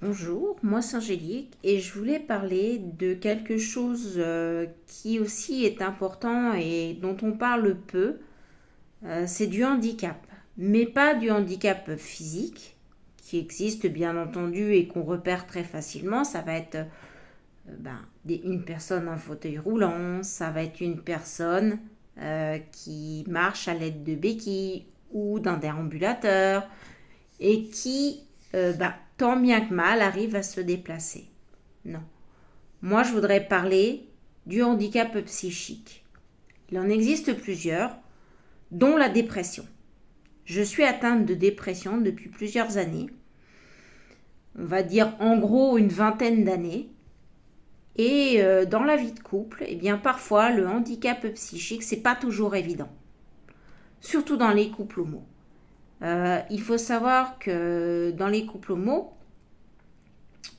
Bonjour, moi c'est Angélique et je voulais parler de quelque chose qui aussi est important et dont on parle peu. C'est du handicap, mais pas du handicap physique qui existe bien entendu et qu'on repère très facilement. Ça va être une personne en fauteuil roulant, ça va être une personne qui marche à l'aide de béquilles ou d'un déambulateur et qui, tant bien que mal, arrive à se déplacer. Non. Moi, je voudrais parler du handicap psychique. Il en existe plusieurs, dont la dépression. Je suis atteinte de dépression depuis plusieurs années. On va dire en gros une vingtaine d'années. Et dans la vie de couple, eh bien parfois le handicap psychique, c'est pas toujours évident. Surtout dans les couples homo. Il faut savoir que dans les couples homo,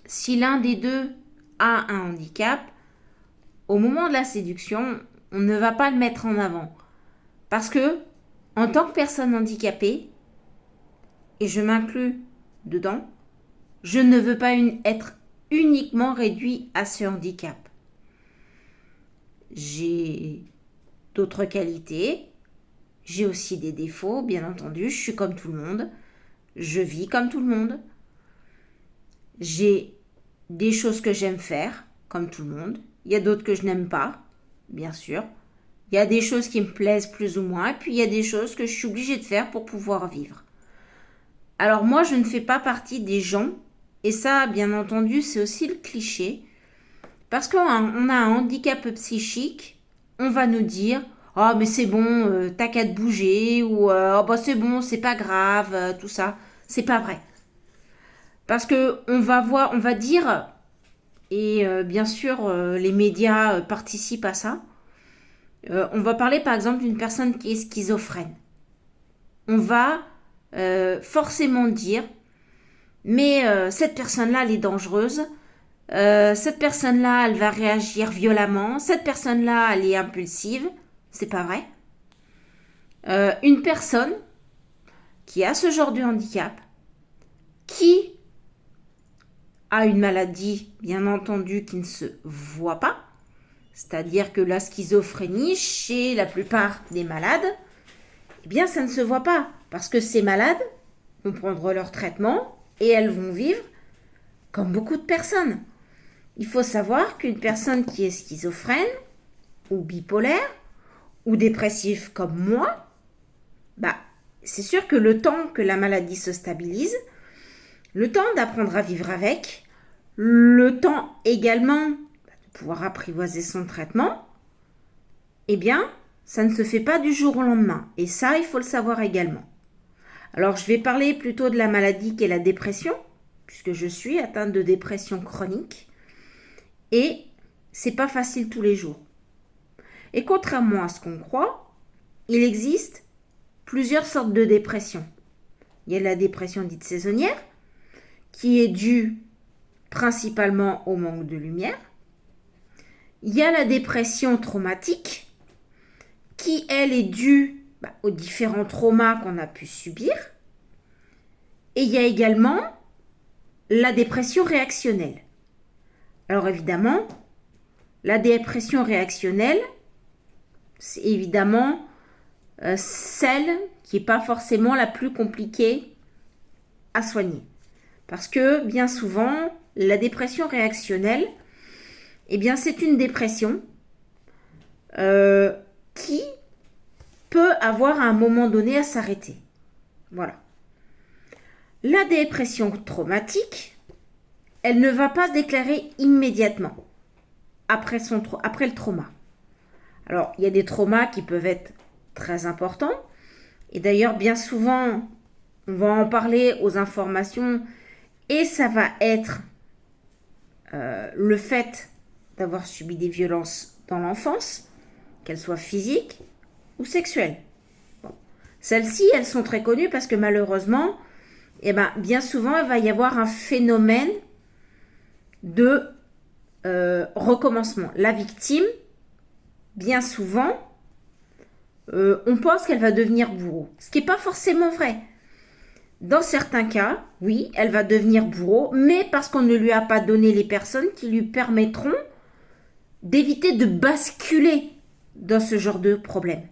si l'un des deux a un handicap, au moment de la séduction, on ne va pas le mettre en avant. Parce que, en tant que personne handicapée, et je m'inclus dedans, je ne veux pas être uniquement réduit à ce handicap. J'ai d'autres qualités, j'ai aussi des défauts, bien entendu, je suis comme tout le monde, je vis comme tout le monde, j'ai des choses que j'aime faire, comme tout le monde, il y a d'autres que je n'aime pas, bien sûr, il y a des choses qui me plaisent plus ou moins, et puis il y a des choses que je suis obligée de faire pour pouvoir vivre. Alors moi, je ne fais pas partie des gens, et ça, bien entendu, c'est aussi le cliché, parce qu'on a un handicap psychique, on va nous dire «Oh, mais c'est bon, t'as qu'à te bouger» ou «Oh, bah c'est bon, c'est pas grave, tout ça». C'est pas vrai. Parce que on va dire, et bien sûr, les médias participent à ça, on va parler par exemple d'une personne qui est schizophrène. On va forcément dire mais cette personne-là, elle est dangereuse. Cette personne-là, elle va réagir violemment. Cette personne-là, elle est impulsive. C'est pas vrai. Une personne qui a ce genre de handicap, qui a une maladie, bien entendu, qui ne se voit pas, c'est-à-dire que la schizophrénie, chez la plupart des malades, eh bien, ça ne se voit pas. Parce que ces malades vont prendre leur traitement et elles vont vivre comme beaucoup de personnes. Il faut savoir qu'une personne qui est schizophrène ou bipolaire ou dépressif comme moi, c'est sûr que le temps que la maladie se stabilise, le temps d'apprendre à vivre avec, le temps également de pouvoir apprivoiser son traitement, eh bien, ça ne se fait pas du jour au lendemain. Et ça, il faut le savoir également. Alors, je vais parler plutôt de la maladie qu'est la dépression, puisque je suis atteinte de dépression chronique. Et c'est pas facile tous les jours. Et contrairement à ce qu'on croit, il existe plusieurs sortes de dépression. Il y a la dépression dite saisonnière, qui est due principalement au manque de lumière. Il y a la dépression traumatique, qui elle est due aux différents traumas qu'on a pu subir. Et il y a également la dépression réactionnelle. Alors évidemment, la dépression réactionnelle, c'est évidemment celle qui n'est pas forcément la plus compliquée à soigner. Parce que bien souvent, la dépression réactionnelle, eh bien c'est une dépression qui peut avoir à un moment donné à s'arrêter. Voilà. La dépression traumatique, elle ne va pas se déclarer immédiatement après le trauma. Alors, il y a des traumas qui peuvent être très importants. Et d'ailleurs, bien souvent, on va en parler aux informations et ça va être le fait d'avoir subi des violences dans l'enfance, qu'elles soient physiques ou sexuelles. Bon. Celles-ci, elles sont très connues parce que malheureusement, bien souvent, il va y avoir un phénomène de recommencement. La victime, bien souvent, on pense qu'elle va devenir bourreau. Ce qui n'est pas forcément vrai. Dans certains cas, oui, elle va devenir bourreau, mais parce qu'on ne lui a pas donné les personnes qui lui permettront d'éviter de basculer dans ce genre de problème.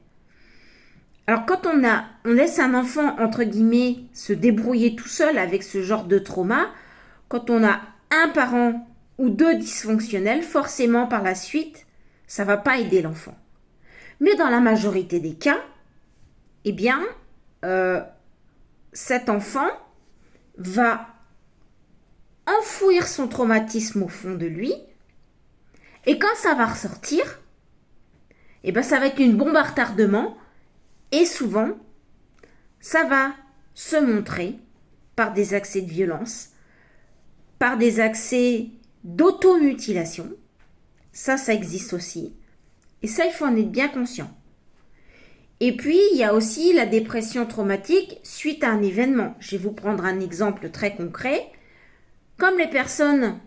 Alors quand on laisse un enfant, entre guillemets, se débrouiller tout seul avec ce genre de trauma, quand on a un parent ou deux dysfonctionnels, forcément par la suite, ça ne va pas aider l'enfant. Mais dans la majorité des cas, eh bien, cet enfant va enfouir son traumatisme au fond de lui, et quand ça va ressortir, eh ben, ça va être une bombe à retardement, et souvent, ça va se montrer par des accès de violence, par des accès d'automutilation. Ça existe aussi. Et ça, il faut en être bien conscient. Et puis, il y a aussi la dépression traumatique suite à un événement. Je vais vous prendre un exemple très concret. Comme les personnes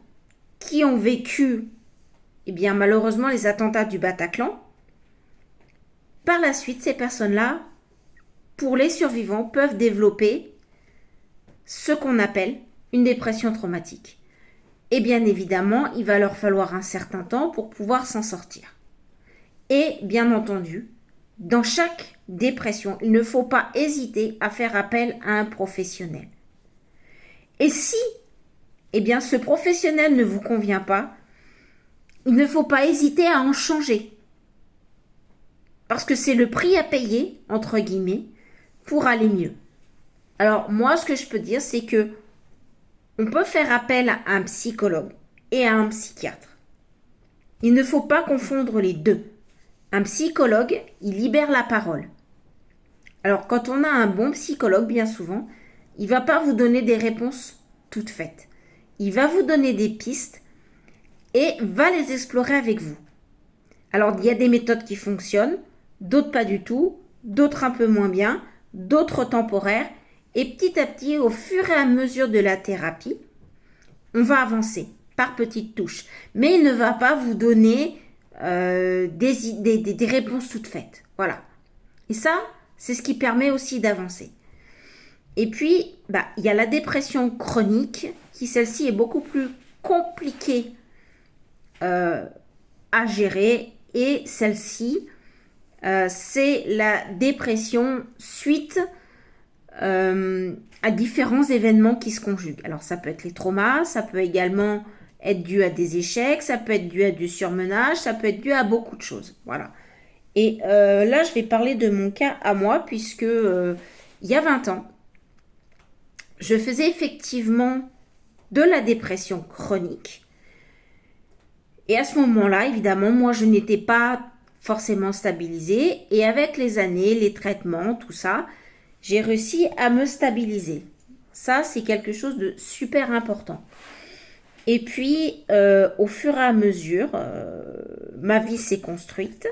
qui ont vécu, eh bien, malheureusement, les attentats du Bataclan, par la suite, ces personnes-là, pour les survivants, peuvent développer ce qu'on appelle une dépression traumatique. Et bien évidemment, il va leur falloir un certain temps pour pouvoir s'en sortir. Et bien entendu, dans chaque dépression, il ne faut pas hésiter à faire appel à un professionnel. Et si, eh bien, ce professionnel ne vous convient pas, il ne faut pas hésiter à en changer. Parce que c'est le prix à payer, entre guillemets, pour aller mieux. Alors, moi, ce que je peux dire, c'est que on peut faire appel à un psychologue et à un psychiatre. Il ne faut pas confondre les deux. Un psychologue, il libère la parole. Alors, quand on a un bon psychologue, bien souvent, il ne va pas vous donner des réponses toutes faites. Il va vous donner des pistes et va les explorer avec vous. Alors, il y a des méthodes qui fonctionnent, d'autres pas du tout, d'autres un peu moins bien, d'autres temporaires. Et petit à petit, au fur et à mesure de la thérapie, on va avancer par petites touches. Mais il ne va pas vous donner des réponses toutes faites. Voilà. Et ça, c'est ce qui permet aussi d'avancer. Et puis, il y a la dépression chronique, qui celle-ci est beaucoup plus compliquée à gérer. Et celle-ci, c'est la dépression suite à différents événements qui se conjuguent. Alors ça peut être les traumas, ça peut également être dû à des échecs, ça peut être dû à du surmenage, ça peut être dû à beaucoup de choses. Voilà. Et là, je vais parler de mon cas à moi, puisque il y a 20 ans, je faisais effectivement de la dépression chronique. Et à ce moment-là, évidemment, moi, je n'étais pas forcément stabilisée. Et avec les années, les traitements, tout ça, j'ai réussi à me stabiliser. Ça, c'est quelque chose de super important. Et puis, au fur et à mesure, ma vie s'est construite.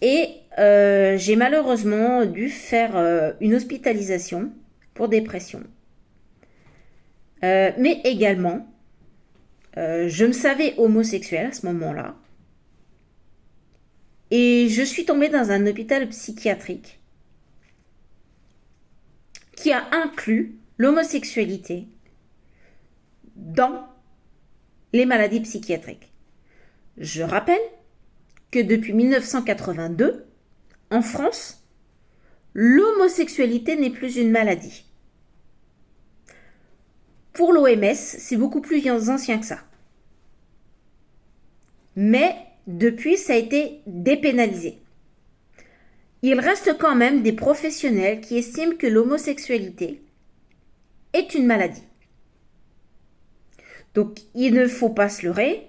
Et j'ai malheureusement dû faire une hospitalisation pour dépression. Mais également, je me savais homosexuelle à ce moment-là. Et je suis tombée dans un hôpital psychiatrique qui a inclus l'homosexualité dans les maladies psychiatriques. Je rappelle que depuis 1982, en France, l'homosexualité n'est plus une maladie. Pour l'OMS, c'est beaucoup plus ancien que ça. Mais depuis, ça a été dépénalisé. Il reste quand même des professionnels qui estiment que l'homosexualité est une maladie. Donc, il ne faut pas se leurrer,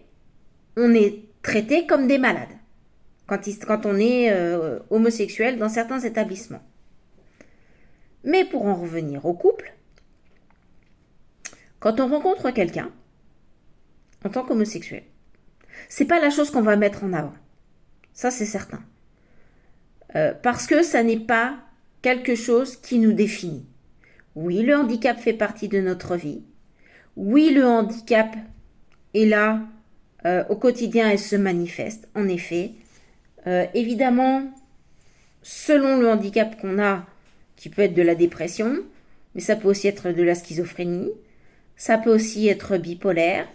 on est traité comme des malades quand on est homosexuel dans certains établissements. Mais pour en revenir au couple, quand on rencontre quelqu'un en tant qu'homosexuel, c'est pas la chose qu'on va mettre en avant. Ça, c'est certain. Parce que ça n'est pas quelque chose qui nous définit. Oui, le handicap fait partie de notre vie. Oui, le handicap est là au quotidien et se manifeste, en effet. Évidemment, selon le handicap qu'on a, qui peut être de la dépression, mais ça peut aussi être de la schizophrénie, ça peut aussi être bipolaire,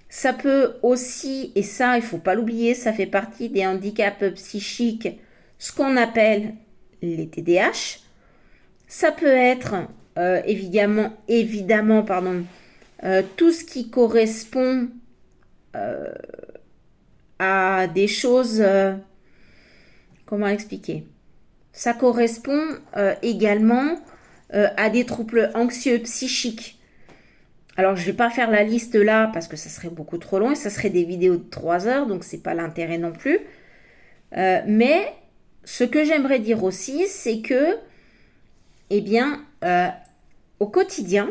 ça peut aussi, et ça il faut pas l'oublier, ça fait partie des handicaps psychiques, ce qu'on appelle les TDAH. Ça peut être évidemment, tout ce qui correspond à des choses, comment expliquer? Ça correspond également à des troubles anxieux psychiques. Alors, je ne vais pas faire la liste là parce que ça serait beaucoup trop long et ça serait des vidéos de 3 heures, donc c'est pas l'intérêt non plus. Mais ce que j'aimerais dire aussi, c'est que, eh bien, au quotidien,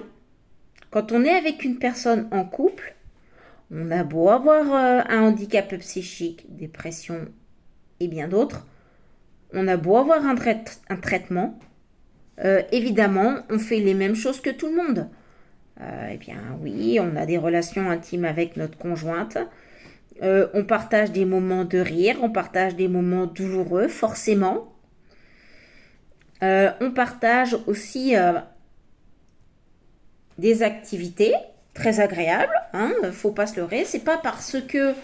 quand on est avec une personne en couple, on a beau avoir un handicap psychique, dépression et bien d'autres, on a beau avoir un traitement, évidemment, on fait les mêmes choses que tout le monde. Eh bien oui, on a des relations intimes avec notre conjointe, on partage des moments de rire, on partage des moments douloureux, forcément. On partage aussi des activités très agréables, hein, faut pas se leurrer. C'est pas parce que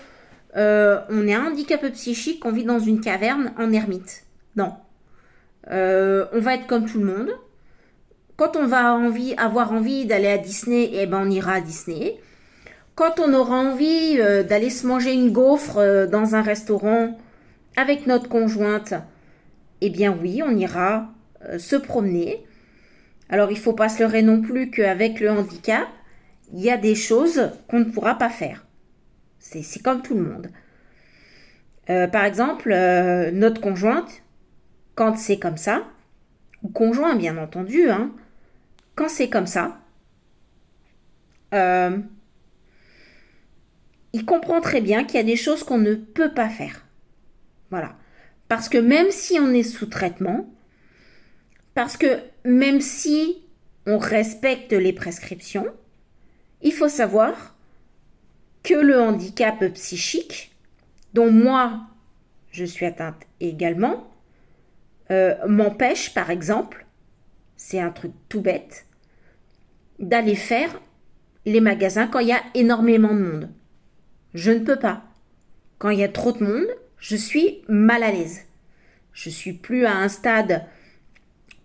on est un handicap psychique qu'on vit dans une caverne en ermite. Non. On va être comme tout le monde. Quand on va avoir envie d'aller à Disney, eh ben on ira à Disney. Quand on aura envie d'aller se manger une gaufre dans un restaurant avec notre conjointe, eh bien oui, on ira se promener. Alors il ne faut pas se leurrer non plus qu'avec le handicap, il y a des choses qu'on ne pourra pas faire. C'est comme tout le monde. Par exemple, notre conjointe, quand c'est comme ça, ou conjoint bien entendu, hein, quand c'est comme ça, il comprend très bien qu'il y a des choses qu'on ne peut pas faire. Voilà. Parce que même si on est sous traitement, parce que même si on respecte les prescriptions, il faut savoir que le handicap psychique, dont moi je suis atteinte également, m'empêche par exemple, c'est un truc tout bête, d'aller faire les magasins quand il y a énormément de monde. Je ne peux pas. Quand il y a trop de monde, je suis mal à l'aise. Je suis plus à un stade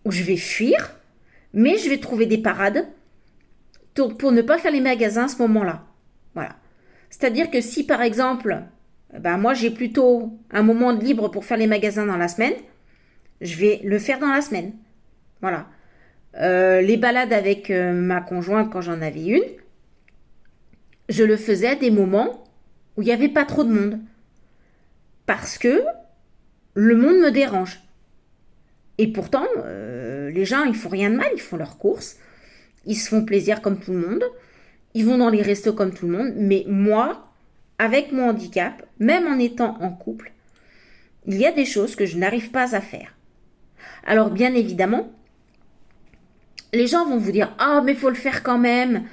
où je vais fuir, mais je vais trouver des parades pour ne pas faire les magasins à ce moment-là. Voilà. C'est-à-dire que si par exemple, moi j'ai plutôt un moment de libre pour faire les magasins dans la semaine, je vais le faire dans la semaine. Voilà. Les balades avec ma conjointe quand j'en avais une, je le faisais à des moments où il n'y avait pas trop de monde. Parce que le monde me dérange. Et pourtant, les gens, ils font rien de mal, ils font leurs courses, ils se font plaisir comme tout le monde, ils vont dans les restos comme tout le monde, mais moi, avec mon handicap, même en étant en couple, il y a des choses que je n'arrive pas à faire. Alors bien évidemment, les gens vont vous dire « Ah, mais il faut le faire quand même !»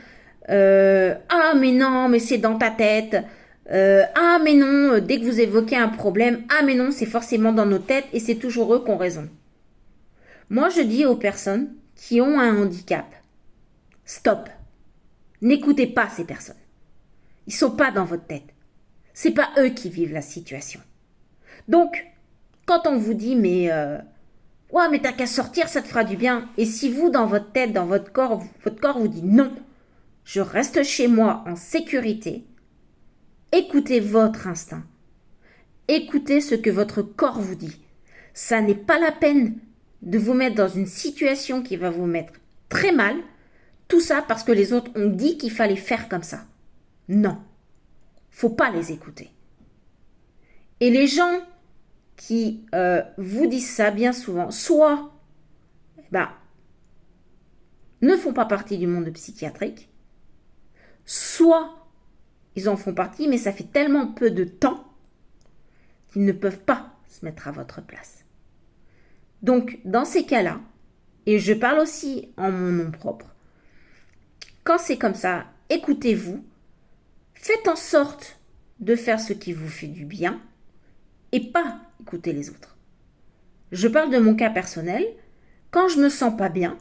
Ah, mais non, mais c'est dans ta tête !» Ah, mais non, dès que vous évoquez un problème, ah, mais non, c'est forcément dans nos têtes et c'est toujours eux qui ont raison. Moi, je dis aux personnes qui ont un handicap, stop. N'écoutez pas ces personnes. Ils sont pas dans votre tête. C'est pas eux qui vivent la situation. Donc, quand on vous dit, mais ouais, mais t'as qu'à sortir, ça te fera du bien. Et si vous, dans votre tête, dans votre corps vous dit non, je reste chez moi en sécurité. Écoutez votre instinct. Écoutez ce que votre corps vous dit. Ça n'est pas la peine de vous mettre dans une situation qui va vous mettre très mal. Tout ça parce que les autres ont dit qu'il fallait faire comme ça. Non. Faut pas les écouter. Et les gens qui vous disent ça bien souvent, soit ne font pas partie du monde psychiatrique, soit ils en font partie, mais ça fait tellement peu de temps qu'ils ne peuvent pas se mettre à votre place. Donc, dans ces cas-là, et je parle aussi en mon nom propre, quand c'est comme ça, écoutez-vous, faites en sorte de faire ce qui vous fait du bien et pas écouter les autres. Je parle de mon cas personnel. Quand je me sens pas bien,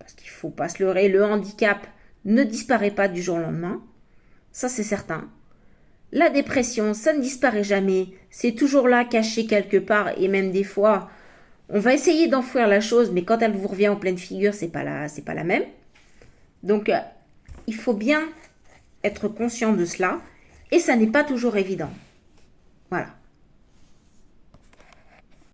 Parce qu'il ne faut pas se leurrer, le handicap ne disparaît pas du jour au lendemain. Ça, c'est certain. La dépression, ça ne disparaît jamais. C'est toujours là, caché quelque part. Et même des fois, on va essayer d'enfouir la chose, mais quand elle vous revient en pleine figure, c'est pas la même. Donc, il faut bien être conscient de cela. Et ça n'est pas toujours évident. Voilà.